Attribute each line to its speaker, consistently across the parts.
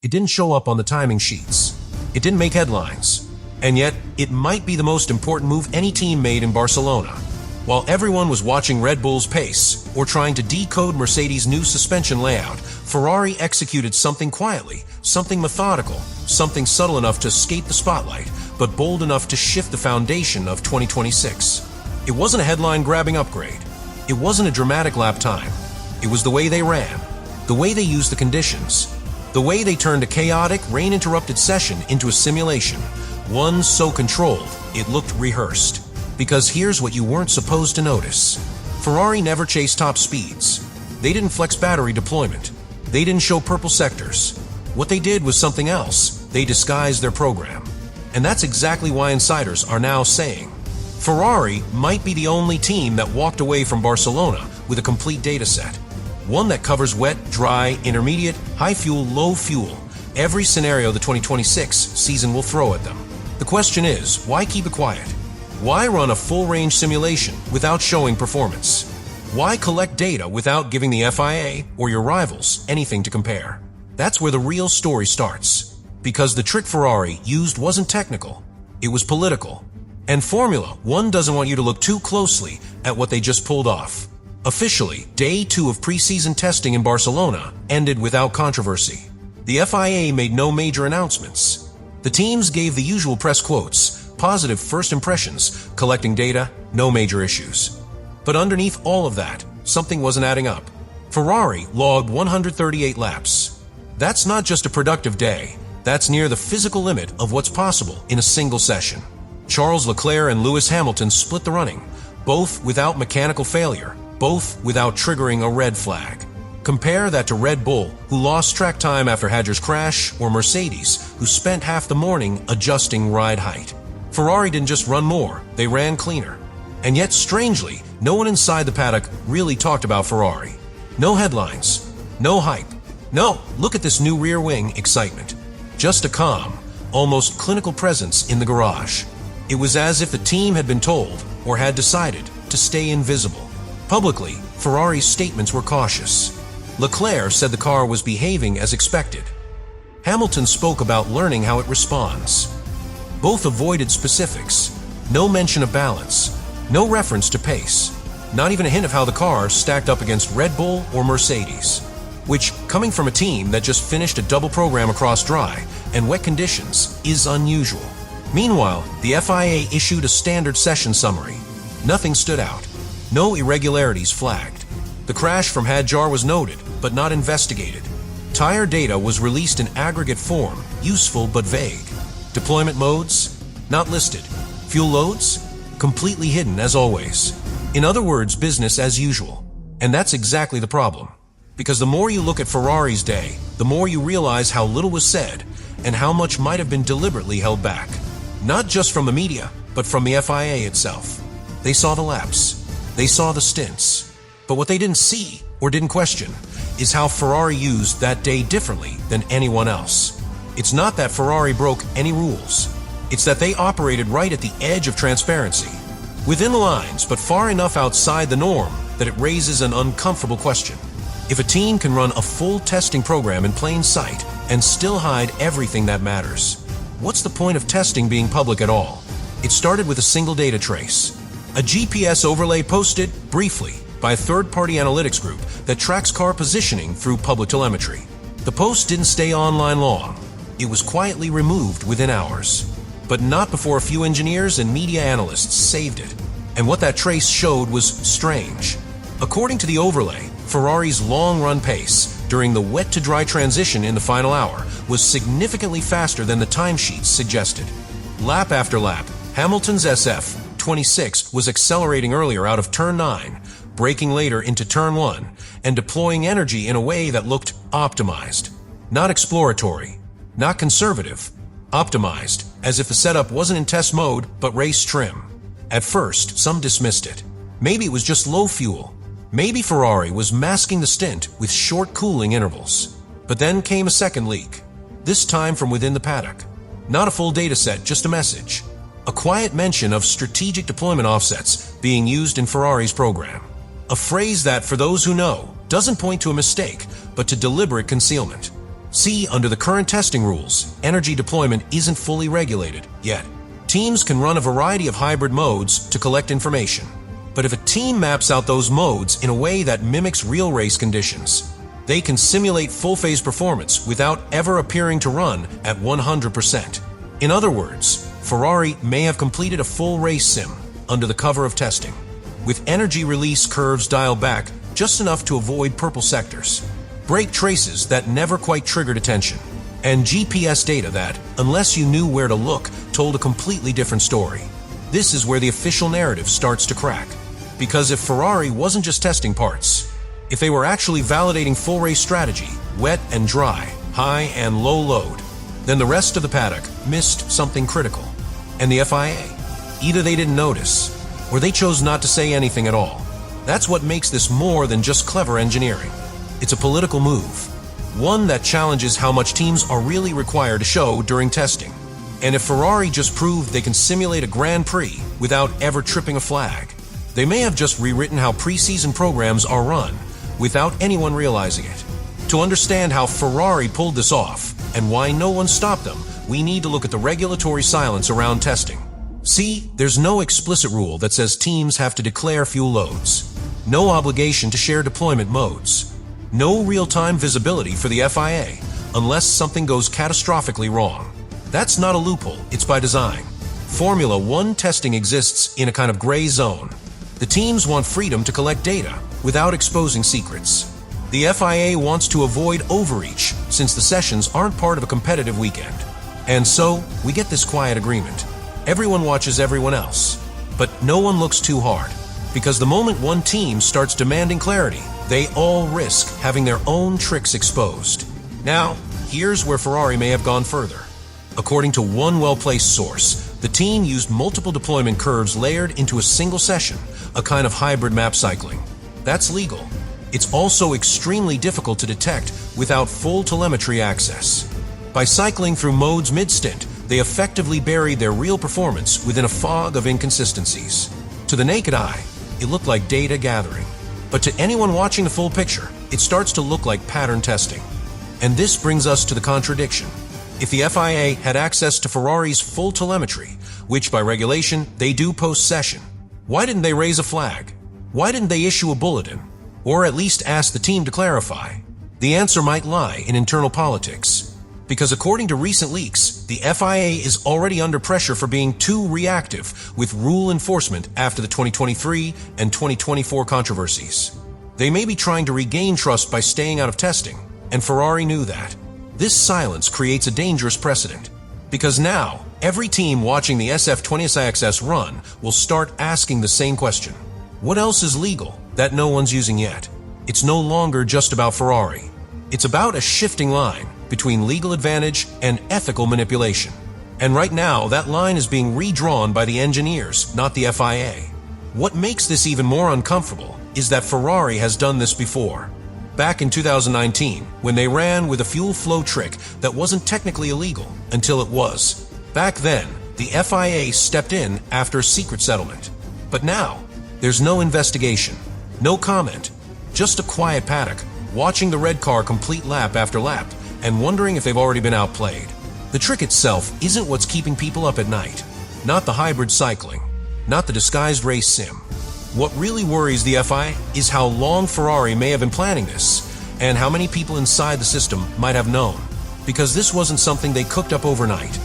Speaker 1: It didn't show up on the timing sheets. It didn't make headlines. And yet, it might be the most important move any team made in Barcelona. While everyone was watching Red Bull's pace or trying to decode Mercedes' new suspension layout, Ferrari executed something quietly, something methodical, something subtle enough to escape the spotlight, but bold enough to shift the foundation of 2026. It wasn't a headline-grabbing upgrade. It wasn't a dramatic lap time. It was the way they ran, the way they used the conditions, the way they turned a chaotic, rain-interrupted session into a simulation, one so controlled it looked rehearsed. Because here's what you weren't supposed to notice. Ferrari never chased top speeds. They didn't flex battery deployment. They didn't show purple sectors. What they did was something else. They disguised their program. And that's exactly why insiders are now saying Ferrari might be the only team that walked away from Barcelona with a complete data set. One that covers wet, dry, intermediate, high fuel, low fuel, every scenario the 2026 season will throw at them. The question is, why keep it quiet? Why run a full-range simulation without showing performance? Why collect data without giving the FIA or your rivals anything to compare? That's where the real story starts. Because the trick Ferrari used wasn't technical, it was political. And Formula One doesn't want you to look too closely at what they just pulled off. Officially, Day 2 of preseason testing in Barcelona ended without controversy. The FIA made no major announcements. The teams gave the usual press quotes, positive first impressions, collecting data, no major issues. But underneath all of that, something wasn't adding up. Ferrari logged 138 laps. That's not just a productive day, that's near the physical limit of what's possible in a single session. Charles Leclerc and Lewis Hamilton split the running, both without mechanical failure, both without triggering a red flag. Compare that to Red Bull, who lost track time after Hadjar's crash, or Mercedes, who spent half the morning adjusting ride height. Ferrari didn't just run more, they ran cleaner. And yet, strangely, no one inside the paddock really talked about Ferrari. No headlines, no hype, no, look at this new rear wing excitement. Just a calm, almost clinical presence in the garage. It was as if the team had been told, or had decided, to stay invisible. Publicly, Ferrari's statements were cautious. Leclerc said the car was behaving as expected. Hamilton spoke about learning how it responds. Both avoided specifics. No mention of balance. No reference to pace. Not even a hint of how the car stacked up against Red Bull or Mercedes. Which, coming from a team that just finished a double program across dry and wet conditions, is unusual. Meanwhile, the FIA issued a standard session summary. Nothing stood out. No irregularities flagged. The crash from Hadjar was noted, but not investigated. Tire data was released in aggregate form, useful but vague. Deployment modes? Not listed. Fuel loads? Completely hidden as always. In other words, business as usual. And that's exactly the problem. Because the more you look at Ferrari's day, the more you realize how little was said and how much might have been deliberately held back. Not just from the media, but from the FIA itself. They saw the laps. They saw the stints. But what they didn't see, or didn't question, is how Ferrari used that day differently than anyone else. It's not that Ferrari broke any rules. It's that they operated right at the edge of transparency. Within the lines, but far enough outside the norm that it raises an uncomfortable question. If a team can run a full testing program in plain sight and still hide everything that matters, what's the point of testing being public at all? It started with a single data trace. A GPS overlay posted, briefly, by a third-party analytics group that tracks car positioning through public telemetry. The post didn't stay online long. It was quietly removed within hours. But not before a few engineers and media analysts saved it. And what that trace showed was strange. According to the overlay, Ferrari's long-run pace during the wet-to-dry transition in the final hour was significantly faster than the timesheets suggested. Lap after lap, Hamilton's SF-26 was accelerating earlier out of Turn 9, braking later into Turn 1, and deploying energy in a way that looked optimized. Not exploratory, not conservative, optimized, as if the setup wasn't in test mode but race trim. At first, some dismissed it. Maybe it was just low fuel. Maybe Ferrari was masking the stint with short cooling intervals. But then came a second leak, this time from within the paddock. Not a full data set, just a message. A quiet mention of strategic deployment offsets being used in Ferrari's program. A phrase that, for those who know, doesn't point to a mistake, but to deliberate concealment. See, under the current testing rules, energy deployment isn't fully regulated yet. Teams can run a variety of hybrid modes to collect information. But if a team maps out those modes in a way that mimics real race conditions, they can simulate full-phase performance without ever appearing to run at 100%. In other words, Ferrari may have completed a full race sim under the cover of testing, with energy release curves dialed back just enough to avoid purple sectors, brake traces that never quite triggered attention, and GPS data that, unless you knew where to look, told a completely different story. This is where the official narrative starts to crack. Because if Ferrari wasn't just testing parts, if they were actually validating full race strategy, wet and dry, high and low load, then the rest of the paddock missed something critical. And the FIA? Either they didn't notice, or they chose not to say anything at all. That's what makes this more than just clever engineering. It's a political move, one that challenges how much teams are really required to show during testing. And if Ferrari just proved they can simulate a Grand Prix without ever tripping a flag, they may have just rewritten how preseason programs are run without anyone realizing it. To understand how Ferrari pulled this off and why no one stopped them, we need to look at the regulatory silence around testing. See, there's no explicit rule that says teams have to declare fuel loads, no obligation to share deployment modes, no real-time visibility for the FIA unless something goes catastrophically wrong. That's not a loophole, it's by design. Formula One testing exists in a kind of gray zone. The teams want freedom to collect data without exposing secrets. The FIA wants to avoid overreach since the sessions aren't part of a competitive weekend. And so, we get this quiet agreement. Everyone watches everyone else, but no one looks too hard. Because the moment one team starts demanding clarity, they all risk having their own tricks exposed. Now, here's where Ferrari may have gone further. According to one well-placed source, the team used multiple deployment curves layered into a single session, a kind of hybrid map cycling. That's legal. It's also extremely difficult to detect without full telemetry access. By cycling through modes mid-stint, they effectively buried their real performance within a fog of inconsistencies. To the naked eye, it looked like data gathering. But to anyone watching the full picture, it starts to look like pattern testing. And this brings us to the contradiction. If the FIA had access to Ferrari's full telemetry, which by regulation they do post-session, why didn't they raise a flag? Why didn't they issue a bulletin? Or at least ask the team to clarify? The answer might lie in internal politics. Because according to recent leaks, the FIA is already under pressure for being too reactive with rule enforcement after the 2023 and 2024 controversies. They may be trying to regain trust by staying out of testing, and Ferrari knew that. This silence creates a dangerous precedent, because now every team watching the SF-26 run will start asking the same question. What else is legal that no one's using yet? It's no longer just about Ferrari. It's about a shifting line between legal advantage and ethical manipulation. And right now, that line is being redrawn by the engineers, not the FIA. What makes this even more uncomfortable is that Ferrari has done this before. Back in 2019, when they ran with a fuel flow trick that wasn't technically illegal until it was. Back then, the FIA stepped in after a secret settlement. But now, there's no investigation, no comment, just a quiet paddock, watching the red car complete lap after lap and wondering if they've already been outplayed. The trick itself isn't what's keeping people up at night. Not the hybrid cycling, not the disguised race sim. What really worries the FIA is how long Ferrari may have been planning this and how many people inside the system might have known, because this wasn't something they cooked up overnight.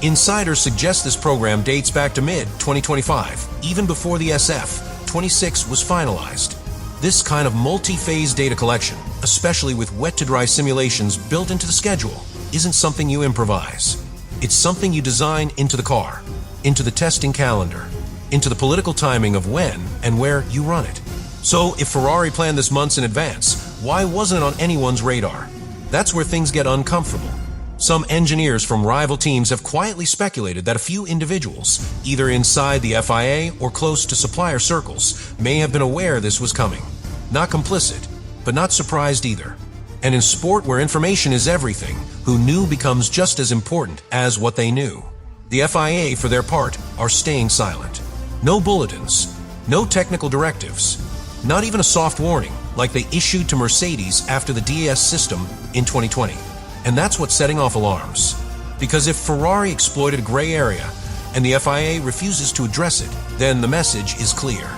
Speaker 1: Insiders suggest this program dates back to mid-2025, even before the SF-26 was finalized. This kind of multi-phase data collection, especially with wet-to-dry simulations built into the schedule, isn't something you improvise. It's something you design into the car, into the testing calendar, into the political timing of when and where you run it. So if Ferrari planned this months in advance, why wasn't it on anyone's radar? That's where things get uncomfortable. Some engineers from rival teams have quietly speculated that a few individuals, either inside the FIA or close to supplier circles, may have been aware this was coming. Not complicit, but not surprised either. And in sport where information is everything, who knew becomes just as important as what they knew. The FIA, for their part, are staying silent. No bulletins, no technical directives, not even a soft warning like they issued to Mercedes after the DAS system in 2020. And that's what's setting off alarms. Because if Ferrari exploited a gray area and the FIA refuses to address it, then the message is clear.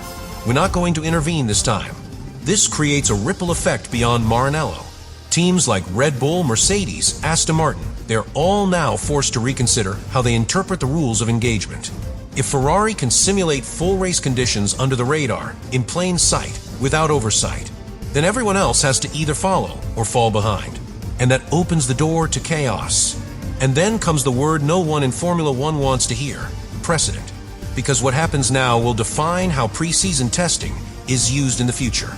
Speaker 1: We're not going to intervene this time. This creates a ripple effect beyond Maranello. Teams like Red Bull, Mercedes, Aston Martin, they're all now forced to reconsider how they interpret the rules of engagement. If Ferrari can simulate full race conditions under the radar, in plain sight, without oversight, then everyone else has to either follow or fall behind. And that opens the door to chaos. And then comes the word no one in Formula One wants to hear: precedent. Because what happens now will define how preseason testing is used in the future.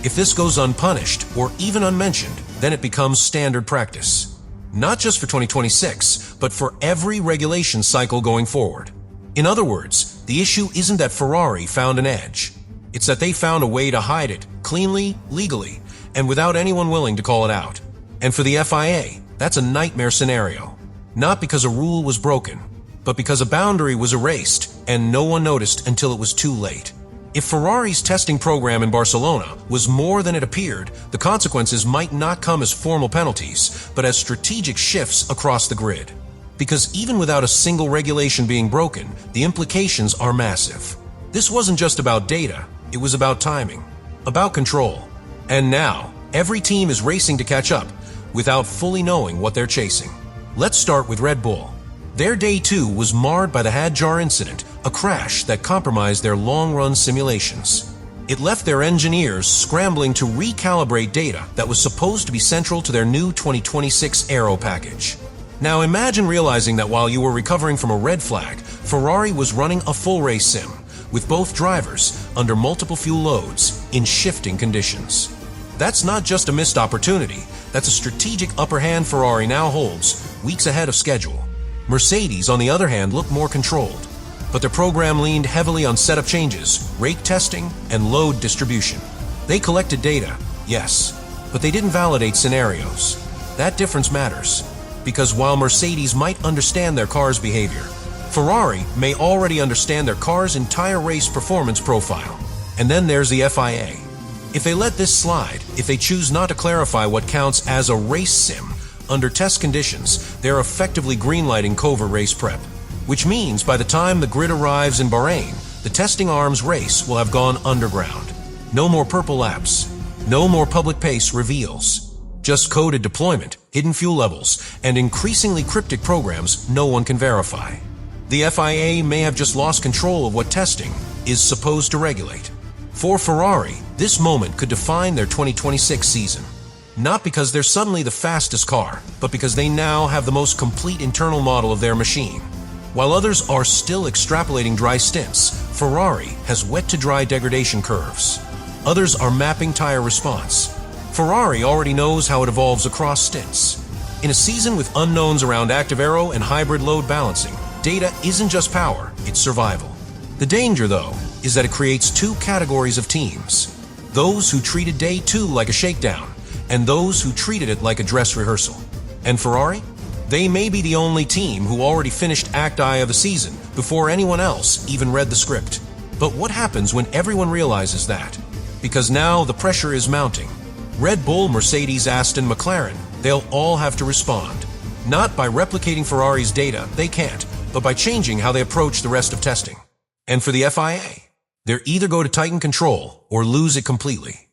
Speaker 1: If this goes unpunished or even unmentioned, then it becomes standard practice. Not just for 2026, but for every regulation cycle going forward. In other words, the issue isn't that Ferrari found an edge. It's that they found a way to hide it, cleanly, legally, and without anyone willing to call it out. And for the FIA, that's a nightmare scenario. Not because a rule was broken, but because a boundary was erased and no one noticed until it was too late. If Ferrari's testing program in Barcelona was more than it appeared, the consequences might not come as formal penalties, but as strategic shifts across the grid. Because even without a single regulation being broken, the implications are massive. This wasn't just about data, it was about timing, about control. And now, every team is racing to catch up without fully knowing what they're chasing. Let's start with Red Bull. Their day 2 was marred by the Hadjar incident, a crash that compromised their long-run simulations. It left their engineers scrambling to recalibrate data that was supposed to be central to their new 2026 Aero package. Now imagine realizing that while you were recovering from a red flag, Ferrari was running a full race sim, with both drivers under multiple fuel loads in shifting conditions. That's not just a missed opportunity, that's a strategic upper hand Ferrari now holds, weeks ahead of schedule. Mercedes, on the other hand, looked more controlled, but their program leaned heavily on setup changes, rake testing, and load distribution. They collected data, yes, but they didn't validate scenarios. That difference matters, because while Mercedes might understand their car's behavior, Ferrari may already understand their car's entire race performance profile. And then there's the FIA. If they let this slide, if they choose not to clarify what counts as a race sim under test conditions, they're effectively greenlighting covert race prep. Which means by the time the grid arrives in Bahrain, the testing arms race will have gone underground. No more purple laps. No more public pace reveals. Just coded deployment, hidden fuel levels, and increasingly cryptic programs no one can verify. The FIA may have just lost control of what testing is supposed to regulate. For Ferrari, this moment could define their 2026 season. Not because they're suddenly the fastest car, but because they now have the most complete internal model of their machine. While others are still extrapolating dry stints, Ferrari has wet-to-dry degradation curves. Others are mapping tire response. Ferrari already knows how it evolves across stints. In a season with unknowns around Active Aero and hybrid load balancing, data isn't just power, it's survival. The danger, though, is that it creates two categories of teams. Those who treated day 2 like a shakedown, and those who treated it like a dress rehearsal. And Ferrari? They may be the only team who already finished Act I of the season before anyone else even read the script. But what happens when everyone realizes that? Because now the pressure is mounting. Red Bull, Mercedes, Aston, McLaren, they'll all have to respond. Not by replicating Ferrari's data, they can't, but by changing how they approach the rest of testing. And for the FIA, they're either go to tighten control or lose it completely.